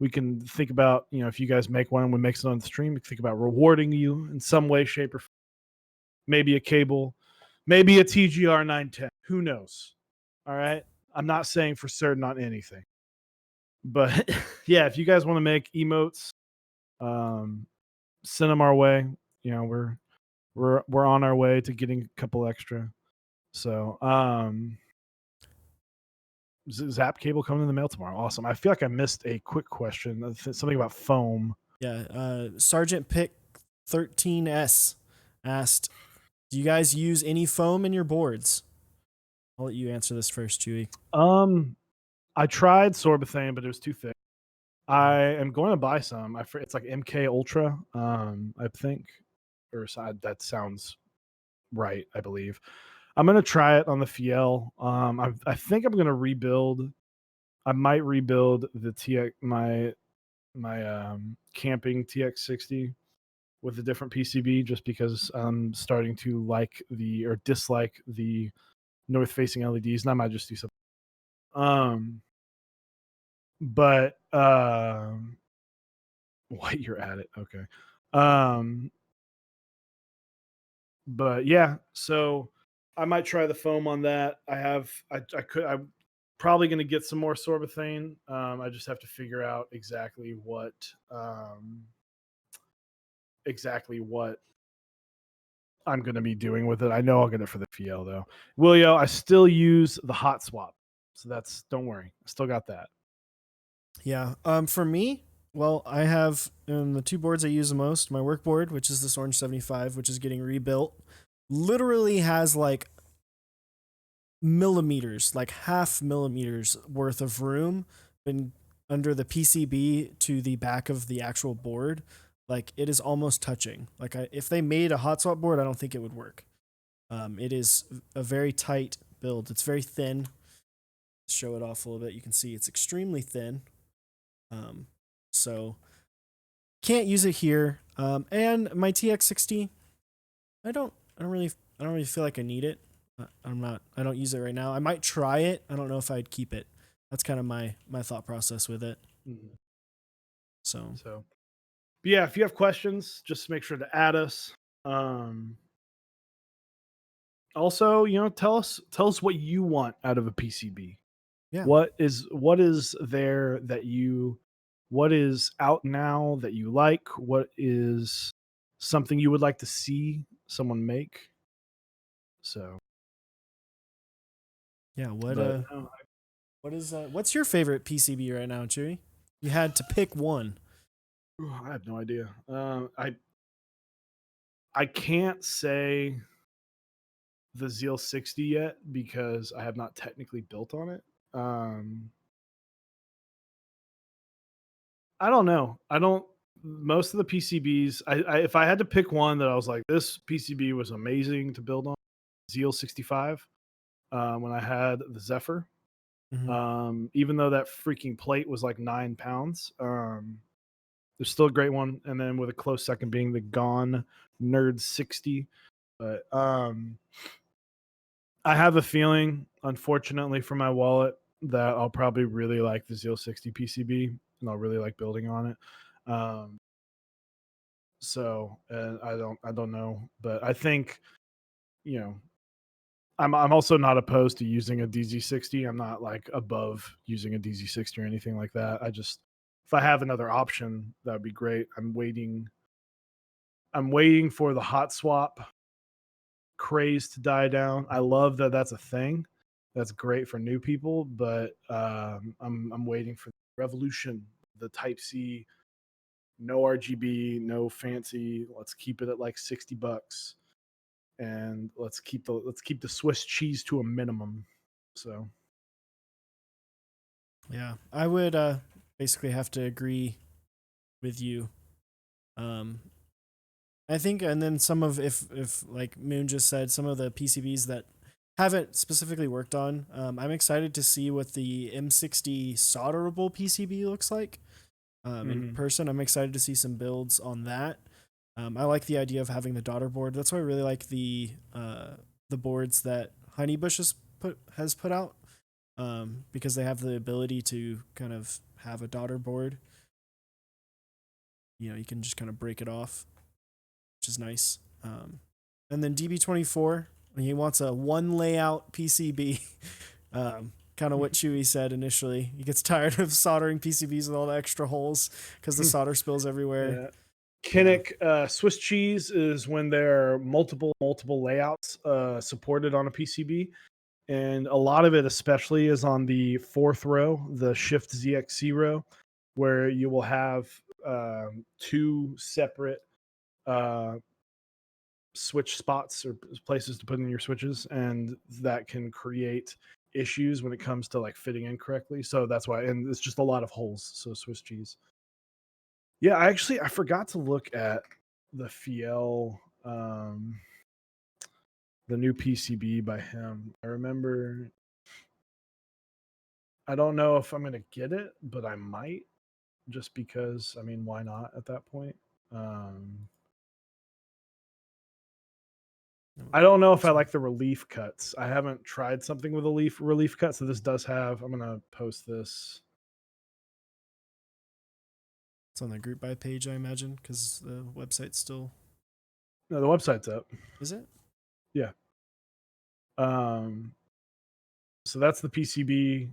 We can think about, if you guys make one and we make it on the stream, we can think about rewarding you in some way, shape, or form. Maybe a cable, maybe a TGR 910. Who knows? All right. I'm not saying for certain on anything. But yeah, if you guys want to make emotes, send them our way. We're on our way to getting a couple extra. So Zap cable coming in the mail tomorrow. Awesome. I feel like I missed a quick question. Something about foam. Yeah, Sergeant Pick 13S asked, "Do you guys use any foam in your boards?" I'll let you answer this first, Chewy. I tried sorbethane, but it was too thick. I am going to buy some. It's like MK Ultra. I think, that sounds right. I believe. I'm gonna try it on the Fiel. I think I'm gonna rebuild. I might rebuild the TX my camping TX60 with a different PCB just because I'm starting to dislike the north facing LEDs, and I might just do something. But while you're at it, okay. But yeah, so I might try the foam on that. I'm probably going to get some more sorbethane. I just have to figure out exactly what I'm going to be doing with it. I know I'll get it for the FL though. Willio, I still use the hot swap. So don't worry. I still got that. Yeah. For me, well, I have the two boards I use the most. My work board, which is this Orange 75, which is getting rebuilt, literally has like millimeters, like half millimeters worth of room and under the PCB to the back of the actual board. Like it is almost touching. Like if they made a hot swap board, I don't think it would work. It is a very tight build. It's very thin. Show it off a little bit. You can see it's extremely thin. So can't use it here. And my TX60, I don't really feel like I need it. I don't use it right now. I might try it. I don't know if I'd keep it. That's kind of my thought process with it. Mhm. So So, but yeah, if you have questions, just make sure to add us. Also, tell us what you want out of a PCB. yeah. What is what is out now that you like? What is something you would like to see someone make? So, Yeah, but no, what's your favorite PCB right now, Chewy? You had to pick one. I have no idea. I can't say the Zeal 60 yet because I have not technically built on it. I don't know. I don't. Most of the PCBs, if I had to pick one that I was like, this PCB was amazing to build on, Zeal 65. When I had the Zephyr, Mm-hmm. even though that freaking plate was like 9 pounds, there's still a great one. And then with a close second being the Gone Nerd 60. But I have a feeling, unfortunately for my wallet, that I'll probably really like the Zeal 60 PCB and I'll really like building on it. Um, I don't know, but I think, you know, I'm also not opposed to using a DZ60. I'm not like above using a DZ60 or anything like that. If I have another option, that would be great. I'm waiting for the hot swap craze to die down. I love that that's a thing. That's great for new people, but I'm waiting for the revolution, the Type C, no RGB, no fancy. Let's keep it at like $60, and let's keep the Swiss cheese to a minimum. So Yeah, I would basically have to agree with you. Um, I think, and then some of if like Moon just said, some of the PCBs that haven't specifically worked on, I'm excited to see what the M60 solderable PCB looks like. In person, I'm excited to see some builds on that. I like the idea of having the daughter board. That's why I really like the boards that Honeybush has put out, because they have the ability to kind of have a daughter board. You can just kind of break it off, which is nice. And then DB24, he wants a one layout PCB. Kind of what Chewy said initially. He gets tired of soldering PCBs with all the extra holes because the solder spills everywhere. Yeah. Kinnick, Swiss cheese is when there are multiple layouts supported on a PCB. and a lot of it especially is on the fourth row, the Shift ZXC row, where you will have two separate switch spots or places to put in your switches, and that can create issues when it comes to like fitting in correctly. So that's why, and it's just a lot of holes. So Swiss cheese. Yeah, I forgot to look at the Fiel, the new PCB by him. I remember. I don't know if I'm gonna get it, but I might, just because. I mean, why not at that point? I don't know if I like the relief cuts. I haven't tried something with a relief cut, so this does have. I'm gonna post this. It's on the group buy page, I imagine, because the website's still. No, the website's up. Is it? Yeah. So that's the PCB.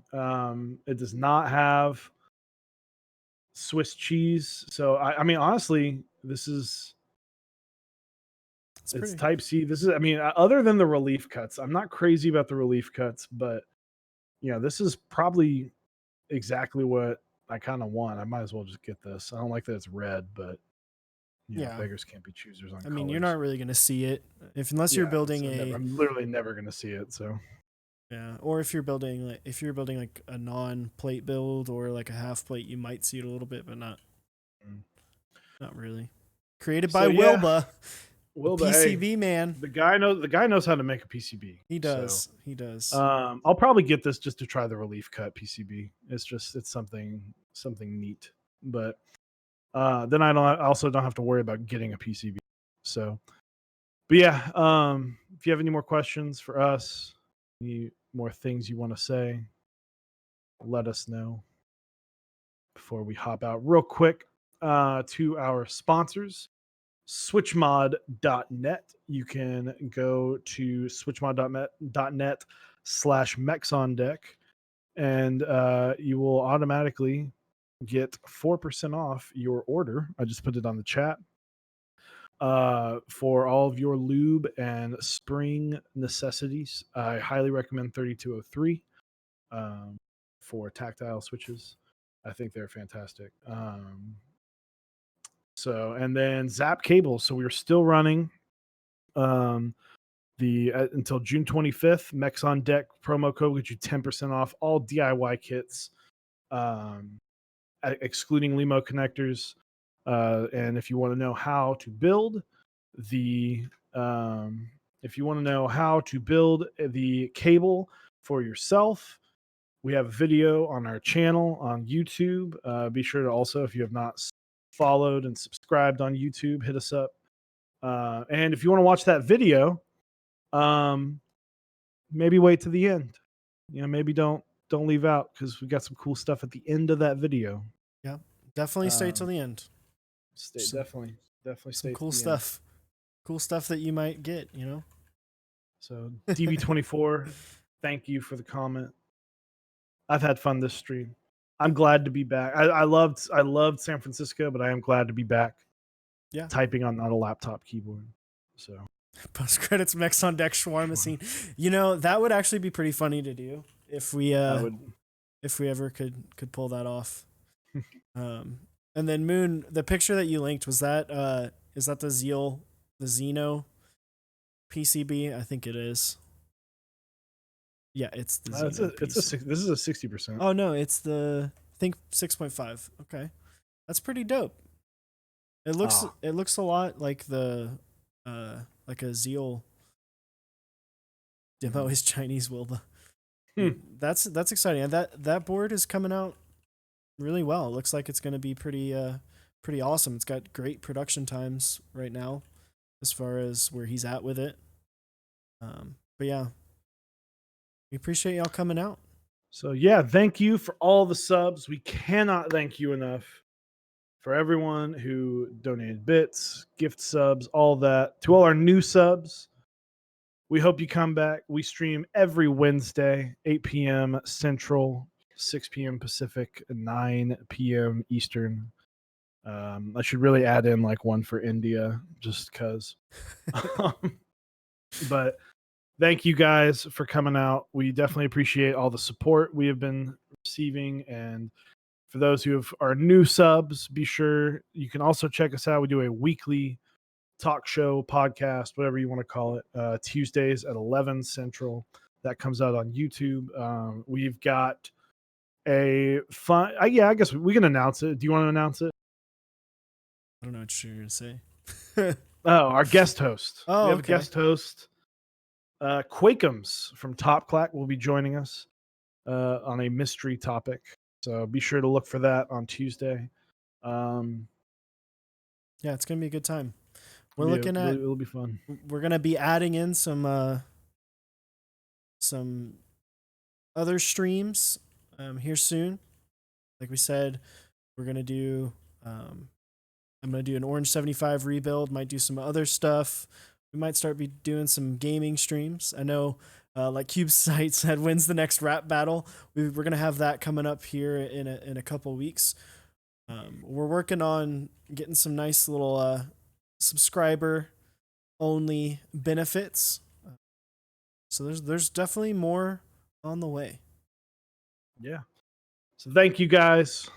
It does not have Swiss cheese. So I mean, honestly, this is. It's Type C. This is, I mean, other than the relief cuts, I'm not crazy about the relief cuts, but this is probably exactly what I kind of want. I might as well just get this. I don't like that it's red, but beggars can't be choosers on colors. I mean, you're not really going to see it unless you're building I'm literally never going to see it. So yeah, or if you're building like a non-plate build or like a half plate, you might see it a little bit, but not really. Created by Wilba. Wilba, PCB hey, man. The guy knows how to make a PCB. He does. So, he does. I'll probably get this just to try the relief cut PCB. It's something neat. But then I also don't have to worry about getting a PCB. So, but yeah, if you have any more questions for us, any more things you want to say, let us know before we hop out real quick to our sponsors. Switchmod.net. You can go to switchmod.net/Mechs on deck, and you will automatically get 4% off your order. I just put it on the chat. For all of your lube and spring necessities, I highly recommend 3203 for tactile switches. I think they're fantastic. So, and then Zap cables. So we are still running the until June 25th. Mechs on deck promo code gets you 10% off all DIY kits, excluding Limo connectors. And if you want to know how to build the cable for yourself, we have a video on our channel on YouTube. Be sure to also, if you have not followed and subscribed on YouTube, hit us up. And if you want to watch that video, maybe wait to the end. Maybe don't leave out, because we got some cool stuff at the end of that video. Yeah, definitely stay till the end. Definitely some cool stuff. Cool stuff that you might get. So DB24, thank you for the comment. I've had fun this stream. I'm glad to be back. I loved San Francisco, but I am glad to be back. Yeah, typing on a laptop keyboard. So post credits Mechs on deck shawarma scene. That would actually be pretty funny to do if we ever could pull that off. And then Moon, the picture that you linked, is that the Xeno PCB? I think it is. Yeah, it's the Xeno. This is a 60%. Oh no, it's the, I think 6.5. Okay, that's pretty dope. It looks a lot like the like a Zeal demo is Chinese Wilba. That's exciting. And that board is coming out really well. It looks like it's going to be pretty awesome. It's got great production times right now as far as where he's at with it. But yeah, we appreciate y'all coming out. So yeah, thank you for all the subs. We cannot thank you enough for everyone who donated bits, gift subs, all that. To all our new subs, we hope you come back. We stream every Wednesday, 8 p.m. Central, 6 p.m. Pacific, 9 p.m. Eastern. I should really add in like one for India, just because. But thank you guys for coming out. We definitely appreciate all the support we have been receiving. And for those who are new subs, be sure you can also check us out. We do a weekly talk show, podcast, whatever you want to call it, Tuesdays at 11 Central. That comes out on YouTube. We've got a fun, I guess we can announce it. Do you want to announce it? I don't know what you're going to say. Oh, our guest host. Oh, we have okay. a guest host. Quakums from Top Clack will be joining us on a mystery topic. So be sure to look for that on Tuesday. Yeah, it's going to be a good time. We're Yeah, looking at, it'll be fun. we're going to be adding in some other streams here soon. Like we said, we're going to do, I'm going to do an Orange 75 rebuild, might do some other stuff. We might start be doing some gaming streams. I know, like Cube Sight said, when's the next rap battle? We're going to have that coming up here in a couple weeks. We're working on getting some nice little subscriber only benefits. So there's definitely more on the way. Yeah. So thank you guys.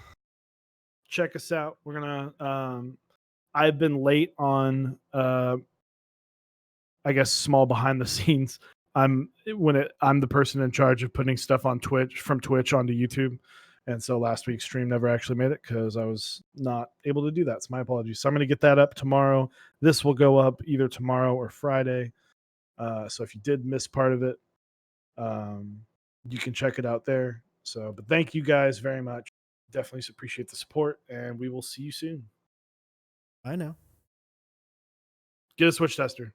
Check us out. We're gonna I've been late on I guess small behind the scenes. I'm the person in charge of putting stuff on Twitch onto YouTube. And so last week's stream never actually made it because I was not able to do that. So my apologies. So I'm going to get that up tomorrow. This will go up either tomorrow or Friday. So if you did miss part of it, you can check it out there. So, but thank you guys very much. Definitely appreciate the support, and we will see you soon. I know. Get a Switch tester.